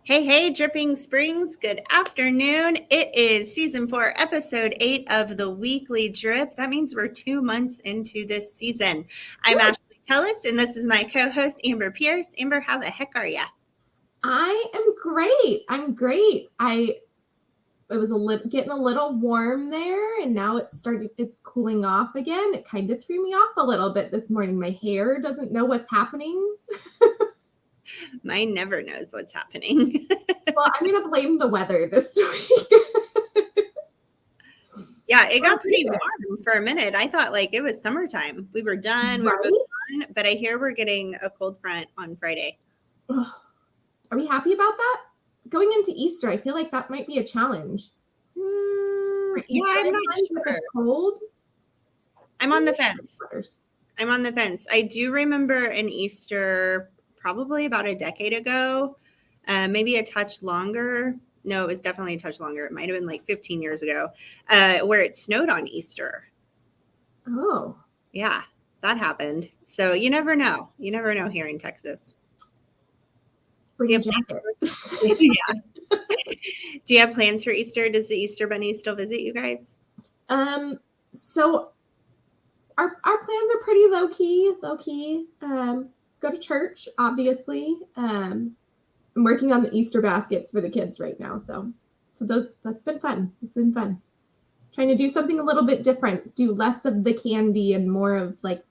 Hey, hey, Dripping Springs. Good afternoon. It is season 4, episode 8 of the weekly drip. That means we're 2 months into this season. I'm Ashley Tullis, and this is my co-host, Amber Pierce. Amber, how the heck are ya? I am great. I'm great. It was getting a little warm there, and now it's cooling off again. It kind of threw me off a little bit this morning. My hair doesn't know what's happening. Mine never knows what's happening. Well, I'm going to blame the weather this week. Yeah, it got pretty warm for a minute. I thought like it was summertime. We were done, we were moving on, but I hear we're getting a cold front on Friday. Are we happy about that? Going into Easter, I feel like that might be a challenge. Yeah, I'm not sure. If it's cold. I'm on the fence. I do remember an Easter probably about a decade ago, maybe a touch longer. No, it was definitely a touch longer. It might have been like 15 years ago, where it snowed on Easter. Oh. Yeah, that happened. So you never know. You never know here in Texas. Bring a jacket. Yeah. Do you have plans for Easter? Does the Easter Bunny still visit you guys? So our plans are pretty low key. Go to church, obviously. I'm working on the Easter baskets for the kids right now, though. So that's been fun. It's been fun. Trying to do something a little bit different. Do less of the candy and more of like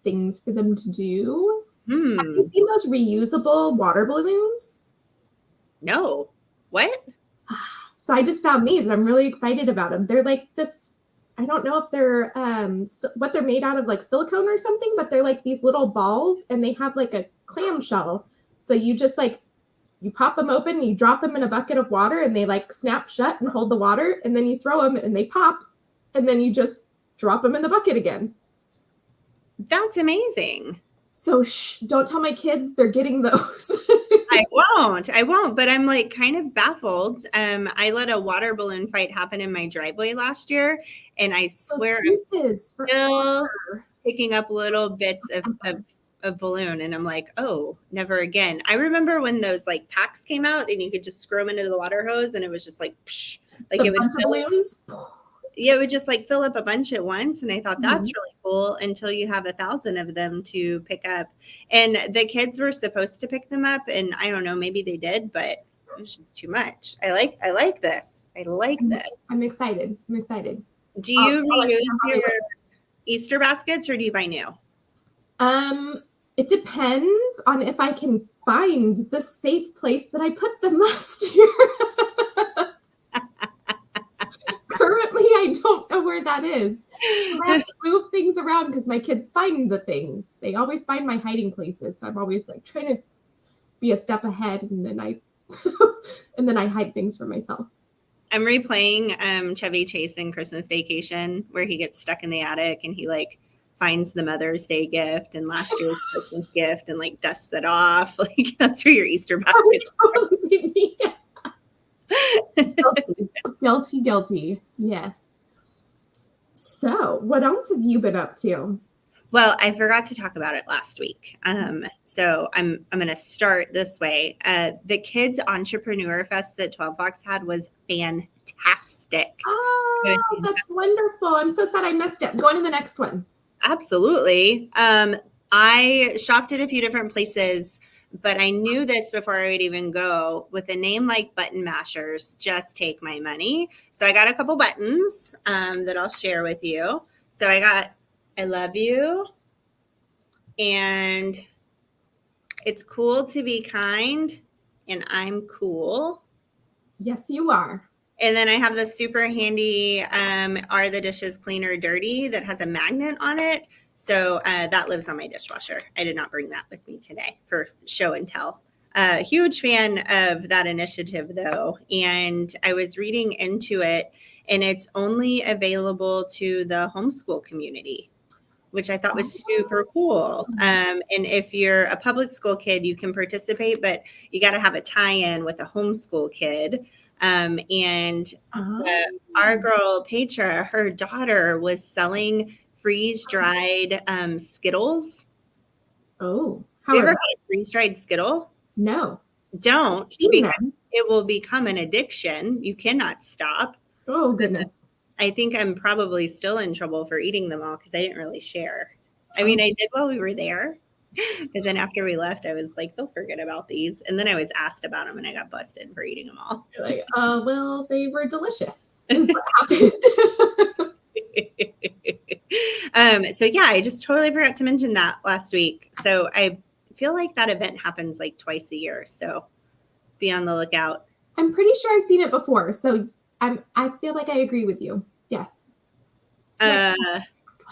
things for them to do. Have you seen those reusable water balloons? No. What? So I just found these and I'm really excited about them. They're like this, I don't know if they're what they're made out of, like silicone or something, but they're like these little balls and they have like a clamshell. So you just like, you pop them open, you drop them in a bucket of water and they like snap shut and hold the water, and then you throw them and they pop, and then you just drop them in the bucket again. That's amazing. So don't tell my kids they're getting those. I won't, but I'm like kind of baffled. I let a water balloon fight happen in my driveway last year, and I swear I'm still picking up little bits of balloon, and I'm like, oh, never again. I remember when those like packs came out and you could just screw them into the water hose and it was just like, psh, like it would balloons. Yeah, it would just like fill up a bunch at once. And I thought that's really cool until you have 1,000 of them to pick up. And the kids were supposed to pick them up. And I don't know, maybe they did, but it was just too much. I like this. I like this. I'm excited. Do you reuse your Easter baskets or do you buy new? It depends on if I can find the safe place that I put them last year. Currently, I don't know where that is. I have to move things around because my kids find the things. They always find my hiding places. So I'm always like trying to be a step ahead, and then I hide things for myself. I'm replaying Chevy Chase in Christmas Vacation, where he gets stuck in the attic and he like finds the Mother's Day gift and last year's Christmas gift and like dusts it off. Like that's where your Easter baskets Guilty. Yes. So what else have you been up to? Well, I forgot to talk about it last week. So I'm going to start this way. The Kids Entrepreneur Fest that 12 Fox had was fantastic. Oh, that's wonderful. I'm so sad I missed it. I'm going to the next one. Absolutely. I shopped at a few different places, but I knew this before I would even go. With a name like Button Mashers, just take my money. So I got a couple buttons that I'll share with you. So I got I love you, and it's cool to be kind, and I'm cool. Yes, you are. And then I have the super handy Are the Dishes Clean or Dirty that has a magnet on it. So that lives on my dishwasher. I did not bring that with me today for show and tell. Huge fan of that initiative, though. And I was reading into it, and it's only available to the homeschool community, which I thought was super cool. And if you're a public school kid, you can participate, but you got to have a tie-in with a homeschool kid. Our girl, Petra, her daughter was selling freeze-dried Skittles. Oh. Have you ever had a freeze-dried Skittle? No. Don't. it will become an addiction. You cannot stop. Oh, goodness. I think I'm probably still in trouble for eating them all because I didn't really share. I mean, Oh. I did while we were there. But then after we left, I was like, they'll forget about these. And then I was asked about them and I got busted for eating them all. You're like, well, they were delicious, is what happened. So yeah, I just totally forgot to mention that last week. So I feel like that event happens like twice a year. So be on the lookout. I'm pretty sure I've seen it before. So I feel like I agree with you. Yes.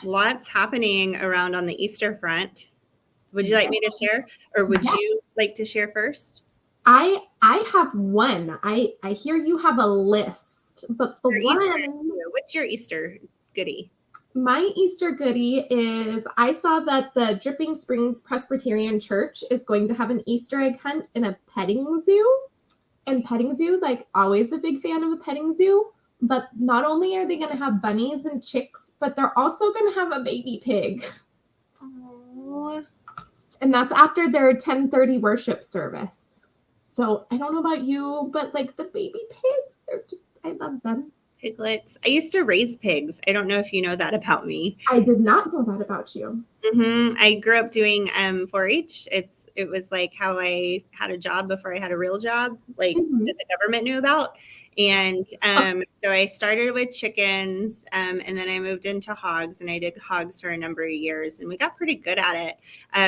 Lots happening around on the Easter front. Would you like me to share, or would you like to share first? I have one. I hear you have a list, but the What's your Easter goodie? My Easter goodie is I saw that the Dripping Springs Presbyterian Church is going to have an Easter egg hunt in a petting zoo. And petting zoo, like always a big fan of a petting zoo. But not only are they going to have bunnies and chicks, but they're also going to have a baby pig. Aww. And that's after their 10:30 worship service. So I don't know about you, but like the baby pigs, they're just, I love them. Piglets. I used to raise pigs. I don't know if you know that about me. I did not know that about you. Mm-hmm. I grew up doing 4-H. It was like how I had a job before I had a real job, like that the government knew about. And so I started with chickens, and then I moved into hogs, and I did hogs for a number of years, and we got pretty good at it.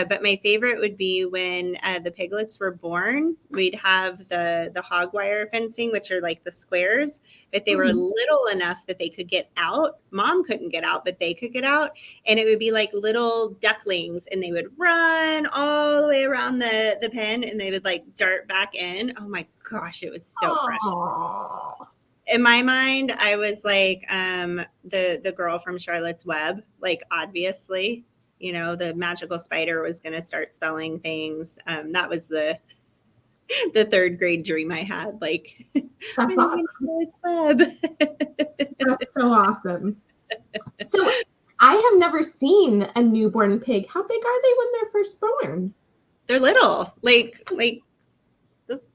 But my favorite would be when the piglets were born. We'd have the hog wire fencing, which are like the squares, but they were little enough that they could get out. Mom couldn't get out, but they could get out. And it would be like little ducklings, and they would run all the way around the pen, and they would like dart back in. Oh my gosh, it was so precious. In my mind, I was like the girl from Charlotte's Web, like obviously, you know, the magical spider was going to start spelling things. That was the third grade dream I had. Like, that's awesome. Charlotte's Web. That's so awesome. So I have never seen a newborn pig. How big are they when they're first born? They're little, like this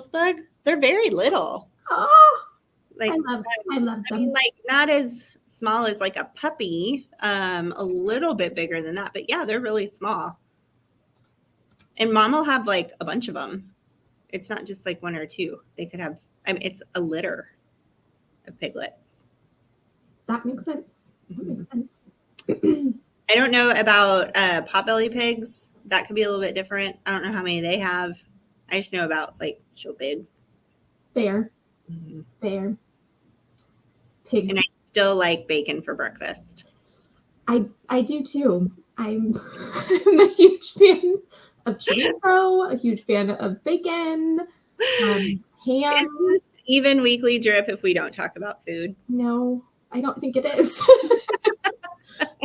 bug. They're very little. Oh, like I love them. I mean, like not as small as like a puppy, a little bit bigger than that, but yeah, they're really small. And mom will have like a bunch of them. It's not just like one or two. They could have, I mean, it's a litter of piglets. That makes sense. That makes sense. I don't know about potbelly pigs. That could be a little bit different. I don't know how many they have. I just know about like show pigs. Fair. Fair. Pigs. And I still like bacon for breakfast. I do too. I'm a huge fan of chorizo, a huge fan of bacon, ham. Is this even weekly drip if we don't talk about food? No, I don't think it is.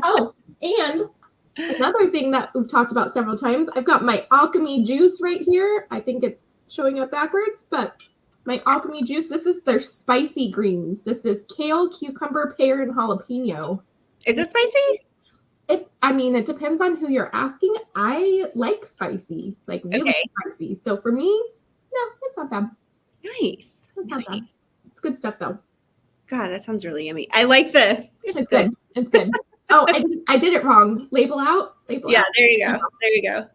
Oh, and another thing that we've talked about several times, I've got my alchemy juice right here. I think it's showing up backwards, but my alchemy juice, this is their spicy greens. This is kale, cucumber, pear, and jalapeno. Is it spicy? I mean, it depends on who you're asking. I like spicy, like really spicy. So for me, no, it's not bad. Nice. It's not bad. It's good stuff though. God, that sounds really yummy. I like the. It's good. It's good. Oh, I did it wrong. Label out. Label out. There you go. There you go.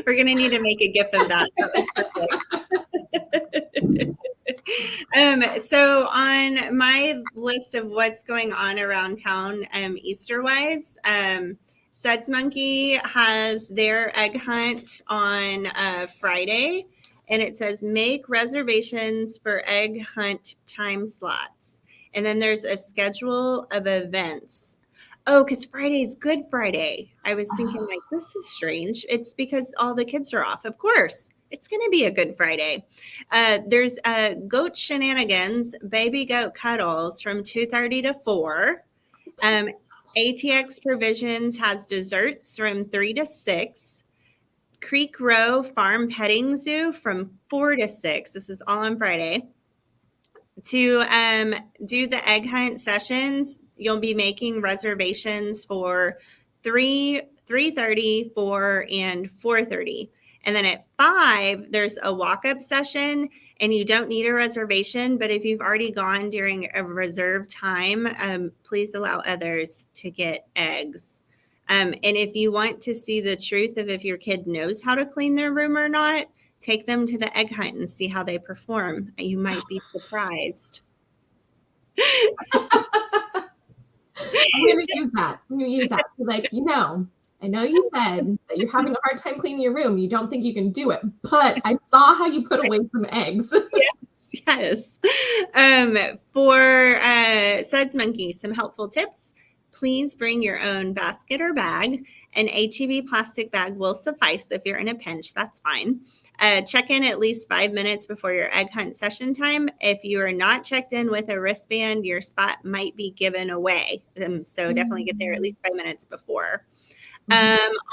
We're gonna need to make a GIF of that. That was perfect. So on my list of what's going on around town, Easter wise, Suds Monkey has their egg hunt on Friday, and it says make reservations for egg hunt time slots. And then there's a schedule of events. Oh, because Friday's Good Friday. I was thinking like, this is strange. It's because all the kids are off. Of course, it's going to be a Good Friday. There's goat shenanigans, baby goat cuddles from 2:30 to 4. ATX Provisions has desserts from 3 to 6. Creek Row Farm Petting Zoo from 4 to 6. This is all on Friday. To do the egg hunt sessions, you'll be making reservations for 3:30, 4, and 4:30. And then at 5, there's a walk-up session, and you don't need a reservation, but if you've already gone during a reserved time, please allow others to get eggs. And if you want to see the truth of if your kid knows how to clean their room or not, take them to the egg hunt and see how they perform. You might be surprised. I'm going to use that. I'm going to use that. Like, I know you said that you're having a hard time cleaning your room. You don't think you can do it, but I saw how you put away some eggs. Yes. For Suds Monkey, some helpful tips. Please bring your own basket or bag. An HEB plastic bag will suffice if you're in a pinch. That's fine. Check in at least 5 minutes before your egg hunt session time. If you are not checked in with a wristband, your spot might be given away. So definitely get there at least 5 minutes before.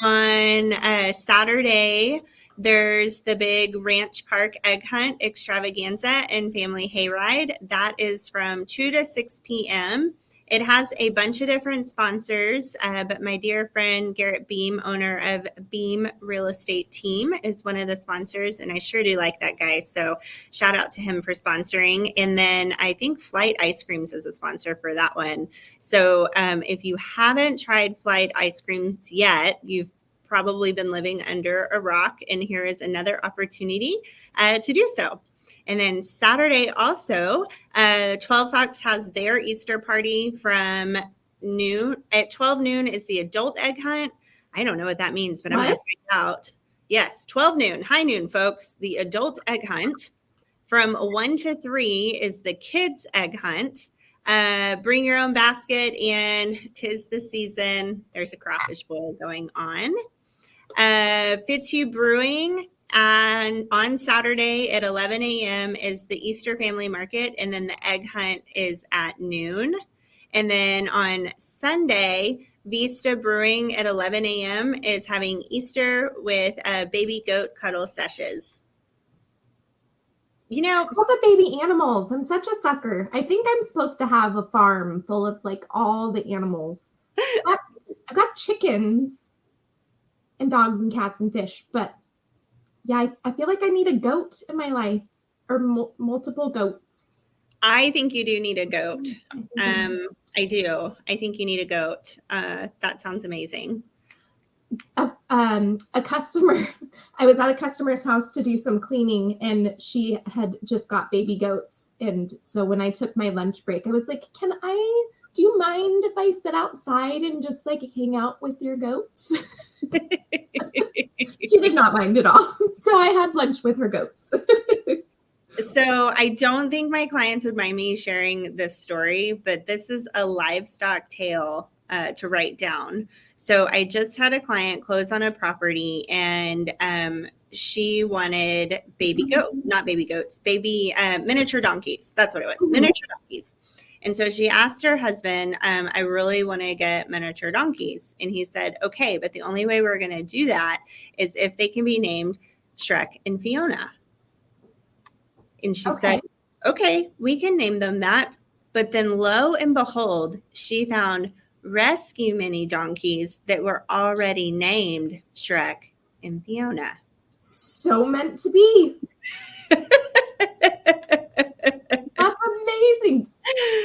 On Saturday, there's the big Ranch Park Egg Hunt Extravaganza and Family Hayride. That is from 2 to 6 p.m. It has a bunch of different sponsors, but my dear friend Garrett Beam, owner of Beam Real Estate Team, is one of the sponsors, and I sure do like that guy. So shout out to him for sponsoring. And then I think Flight Ice Creams is a sponsor for that one. So if you haven't tried Flight Ice Creams yet, you've probably been living under a rock, and here is another opportunity to do so. And then Saturday also, 12 Fox has their Easter party from noon. At 12 noon is the adult egg hunt. I don't know what that means, but I'm going to find out. Yes, 12 noon, high noon, folks, the adult egg hunt. From 1 to 3 is the kids egg hunt. Bring your own basket, and 'tis the season. There's a crawfish boil going on. Fitzhugh Brewing. And on Saturday at 11 a.m. is the Easter Family Market, and then the egg hunt is at noon. And then on Sunday, Vista Brewing at 11 a.m. is having Easter with baby goat cuddle sessions. I love the baby animals. I'm such a sucker. I think I'm supposed to have a farm full of like all the animals. I've got chickens and dogs and cats and fish, but yeah, I feel like I need a goat in my life, or multiple goats. I think you do need a goat. I do. I think you need a goat. That sounds amazing. A customer, I was at a customer's house to do some cleaning, and she had just got baby goats. And so when I took my lunch break, I was like, do you mind if I sit outside and just like hang out with your goats? She did not mind at all. So I had lunch with her goats. So I don't think my clients would mind me sharing this story, but this is a livestock tale to write down. So I just had a client close on a property, and she wanted baby miniature donkeys. That's what it was, miniature donkeys. And so she asked her husband, I really want to get miniature donkeys. And he said, okay, but the only way we're going to do that is if they can be named Shrek and Fiona. And she said, okay, we can name them that. But then lo and behold, she found rescue mini donkeys that were already named Shrek and Fiona. So meant to be. That's amazing.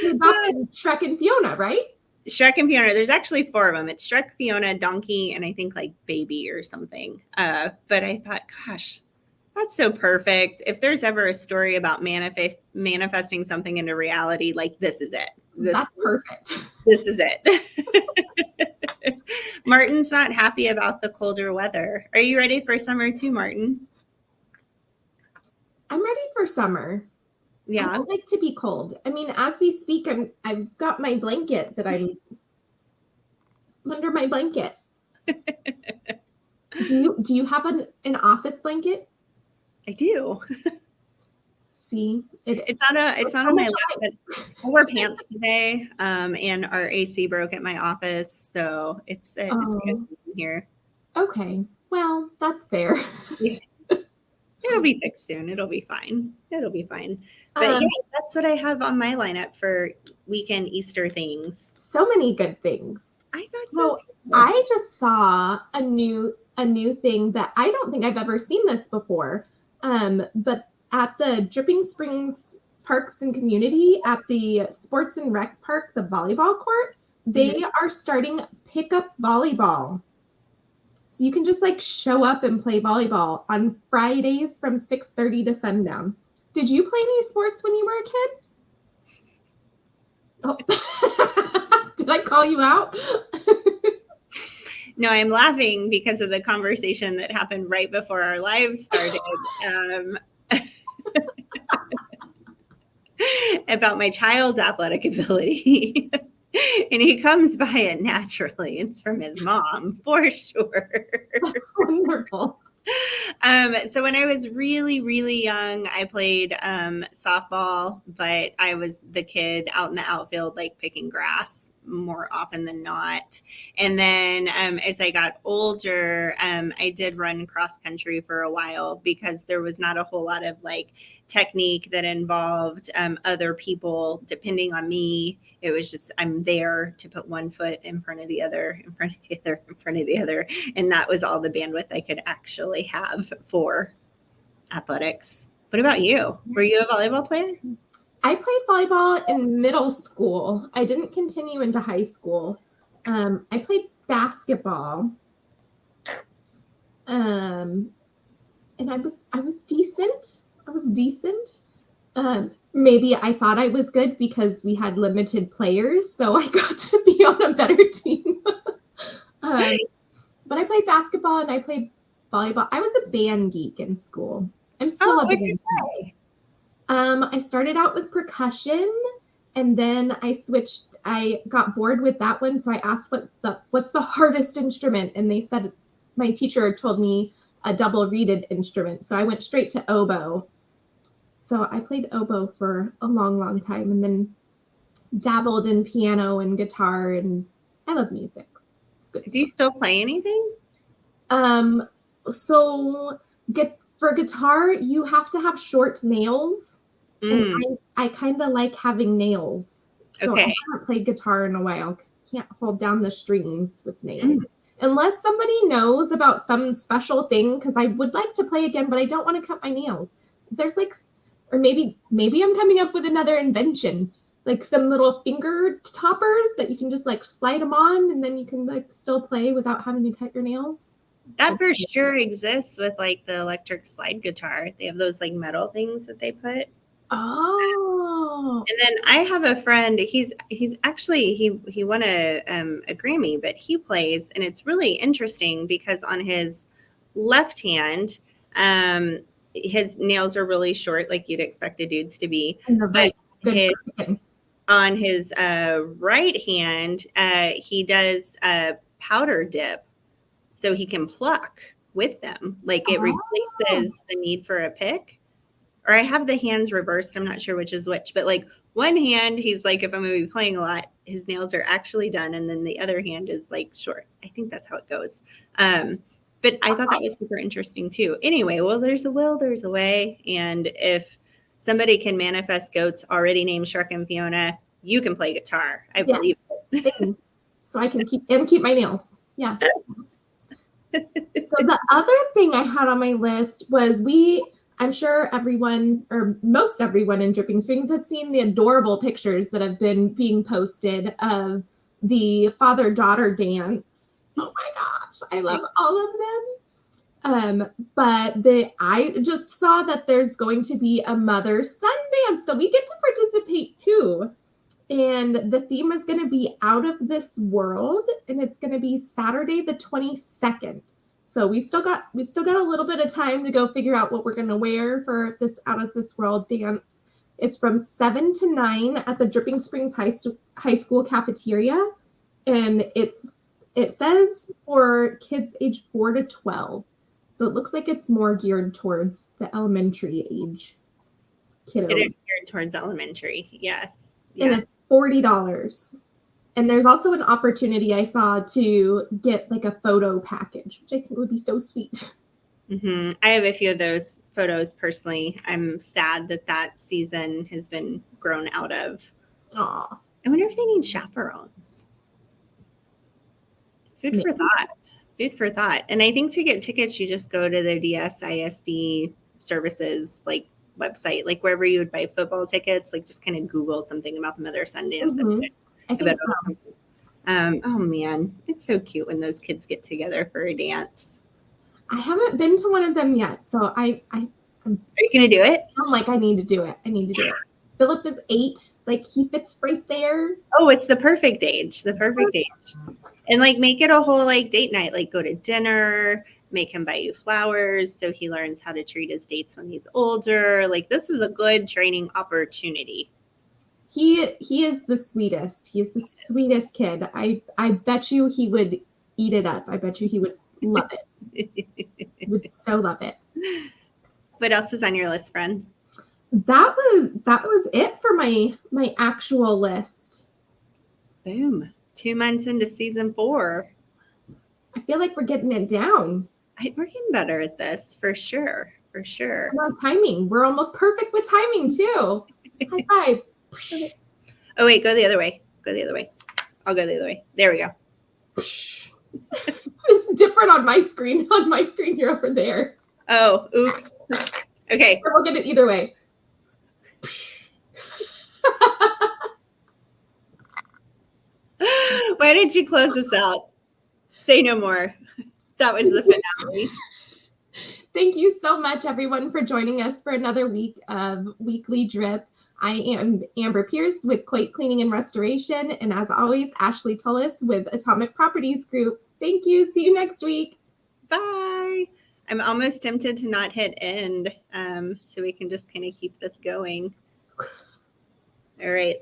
You adopted Shrek and Fiona, right? Shrek and Fiona. There's actually 4 of them. It's Shrek, Fiona, Donkey, and I think like Baby or something. But I thought, gosh, that's so perfect. If there's ever a story about manifesting something into reality, like this is it. That's perfect. This is it. Martin's not happy about the colder weather. Are you ready for summer too, Martin? I'm ready for summer. Yeah. I don't like to be cold. I mean, as we speak, I've got my blanket that I'm under my blanket. Do you have an office blanket? I do. See, it's not on my lap, but I wore pants today, and our AC broke at my office, so it's good in here. Okay, well, that's fair. Yeah. It'll be fixed soon. It'll be fine. But yeah, that's what I have on my lineup for weekend Easter things. So many good things. I just saw a new a new thing that I don't think I've ever seen this before. But at the Dripping Springs Parks and Community, at the Sports and Rec Park, the volleyball court, they are starting pickup volleyball. So you can just like show up and play volleyball on Fridays from 6:30 to sundown. Did you play any sports when you were a kid? Oh, did I call you out? No, I'm laughing because of the conversation that happened right before our live started about my child's athletic ability. And he comes by it naturally. It's from his mom, for sure. That's wonderful. So when I was really, really young, I played softball, but I was the kid out in the outfield, like picking grass more often than not. And then as I got older, I did run cross country for a while because there was not a whole lot of like technique that involved other people depending on me. It was just I'm there to put one foot in front of the other, in front of the other, in front of the other. And that was all the bandwidth I could actually have for athletics. What about you? Were you a volleyball player? I played volleyball in middle school. I didn't continue into high school. I played basketball. And I was decent. Maybe I thought I was good because we had limited players, so I got to be on a better team. But I played basketball and I played volleyball. I was a band geek in school. I'm still a band geek. I started out with percussion, and then I switched. I got bored with that one, so I asked what's the hardest instrument, and they said my teacher told me a double reeded instrument, so I went straight to oboe. So I played oboe for a long, long time, and then dabbled in piano and guitar, and I love music. It's good. Do you still play anything? So for guitar, you have to have short nails, and I kind of like having nails. So I haven't played guitar in a while because I can't hold down the strings with nails. Unless somebody knows about some special thing, because I would like to play again, but I don't want to cut my nails. There's like, or maybe I'm coming up with another invention, like some little finger toppers that you can just like slide them on, and then you can like still play without having to cut your nails. That for sure exists with like the electric slide guitar. They have those like metal things that they put. Oh. And then I have a friend. He's actually he won a Grammy, but he plays, and it's really interesting because on his left hand, his nails are really short, like you'd expect a dude's to be. But on his right hand, he does a powder dip, so he can pluck with them. Like it replaces the need for a pick. Or I have the hands reversed. I'm not sure which is which, but like one hand, he's like, if I'm going to be playing a lot, his nails are actually done. And then the other hand is like short. I think that's how it goes. But I thought that was super interesting too. Anyway, well, there's a will, there's a way. And if somebody can manifest goats already named Shrek and Fiona, you can play guitar. I believe it. So I can keep my nails. Yes. So the other thing I had on my list was I'm sure everyone or most everyone in Dripping Springs has seen the adorable pictures that have been being posted of the father-daughter dance. Oh my gosh, I love all of them. But I just saw that there's going to be a mother-son dance, so we get to participate too. And the theme is going to be Out of This World, and it's going to be Saturday the 22nd. So we still got a little bit of time to go figure out what we're going to wear for this Out of This World dance. It's from 7 to 9 at the Dripping Springs High School cafeteria, and it says for kids age 4 to 12. So it looks like it's more geared towards the elementary age kiddos. It is geared towards elementary, yes. And it's $40. And there's also an opportunity I saw to get like a photo package, which I think would be so sweet. I have a few of those photos personally. I'm sad that season has been grown out of. Aw. I wonder if they need chaperones. Food for thought. Food for thought. And I think to get tickets, you just go to the DSISD services like website, like wherever you would buy football tickets, like just kind of Google something about the Mother Sundance. Mhm. I think so. Oh man, it's so cute when those kids get together for a dance. I haven't been to one of them yet, so I'm Are you gonna do it? like, I need to do it. I need to do it. Philip is 8. Like, he fits right there. Oh, it's the perfect age. The perfect age. And like make it a whole like date night, like go to dinner, make him buy you flowers so he learns how to treat his dates when he's older. Like this is a good training opportunity. He is the sweetest. He is the sweetest kid. I bet you he would eat it up. I bet you he would love it. He would so love it. What else is on your list, friend? That was it for my actual list. Boom. 2 months into season 4. I feel like we're getting it down. We're getting better at this for sure. For sure. And our timing. We're almost perfect with timing too. High five. Oh wait, go the other way. Go the other way. I'll go the other way. There we go. It's different on my screen. On my screen, you're over there. Oh, oops. Okay. We'll get it either way. Why did you close this out? Say no more. That was the finale. Thank you so much, everyone, for joining us for another week of Weekly Drip. I am Amber Pierce with Coit Cleaning and Restoration, and as always, Ashley Tullis with Atomic Properties Group. Thank you. See you next week. Bye. I'm almost tempted to not hit end, so we can just kind of keep this going. All right.